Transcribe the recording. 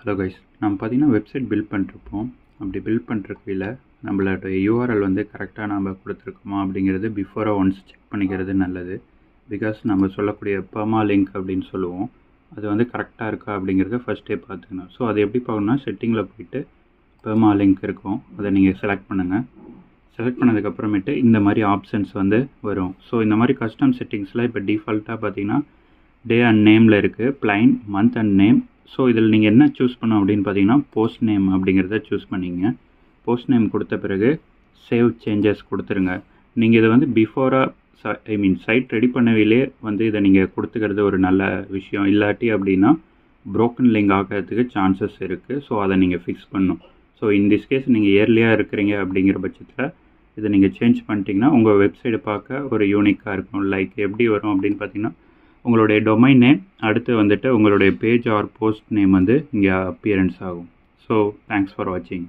Hello guys, நம்ம பார்த்தீங்கன்னா website build பண்ணிருப்போம். அப்படி பில்ட் பண்ணுறக்கையில் நம்மளோட யூஆர்எல் வந்து கரெக்டாக நம்ம கொடுத்துருக்கோமா அப்படிங்கிறது பிஃபோராக ஒன்ஸ் செக் பண்ணிக்கிறது நல்லது. பிகாஸ் நம்ம சொல்லக்கூடிய பெர்மா லிங்க் அப்படின்னு சொல்லுவோம், அது வந்து கரெக்டாக இருக்கா அப்படிங்கிறத ஃபஸ்ட்டே பார்த்துக்கணும். ஸோ அது எப்படி பார்க்கணும்னா, செட்டிங்கில் போயிட்டு பெர்மா லிங்க் இருக்கும், அதை நீங்கள் செலக்ட் பண்ணுங்கள். செலக்ட் பண்ணதுக்கப்புறமேட்டு இந்த மாதிரி ஆப்ஷன்ஸ் வந்து வரும். ஸோ இந்த மாதிரி கஸ்டம் செட்டிங்ஸில் இப்போ டிஃபால்ட்டாக பார்த்தீங்கன்னா டே அண்ட் நேமில் இருக்குது, plain, month and name. So இதில் நீங்கள் என்ன சூஸ் பண்ணணும் அப்படின்னு பார்த்தீங்கன்னா போஸ்ட் நேம் அப்படிங்கிறத சூஸ் பண்ணிங்க. போஸ்ட் நேம் கொடுத்த பிறகு சேவ் சேஞ்சஸ் கொடுத்துருங்க. நீங்கள் இதை வந்து பிஃபோராக சைட் ரெடி பண்ணவிலே வந்து இதை நீங்கள் கொடுத்துக்கிறது ஒரு நல்ல விஷயம். இல்லாட்டி அப்படின்னா ப்ரோக்கன் லிங்க் ஆகிறதுக்கு சான்சஸ் இருக்குது. ஸோ அதை நீங்கள் ஃபிக்ஸ் பண்ணணும். ஸோ இன் திஸ் கேஸ் நீங்கள் இயர்லியாக இருக்கிறீங்க அப்படிங்கிற பட்சத்தில் இதை நீங்கள் சேஞ்ச் பண்ணிட்டீங்கன்னா உங்கள் வெப்சைட்டை பார்க்க ஒரு யூனிக்காக இருக்கும். லைக் எப்படி வரும் அப்படின்னு பார்த்தீங்கன்னா, உங்களுடைய டொமைன் நேம், அடுத்து வந்துட்டு உங்களுடைய பேஜ் ஆர் போஸ்ட் நேம் வந்து இங்கே அப்பியரன்ஸ் ஆகும். ஸோ தேங்க்ஸ் ஃபார் வாட்சிங்.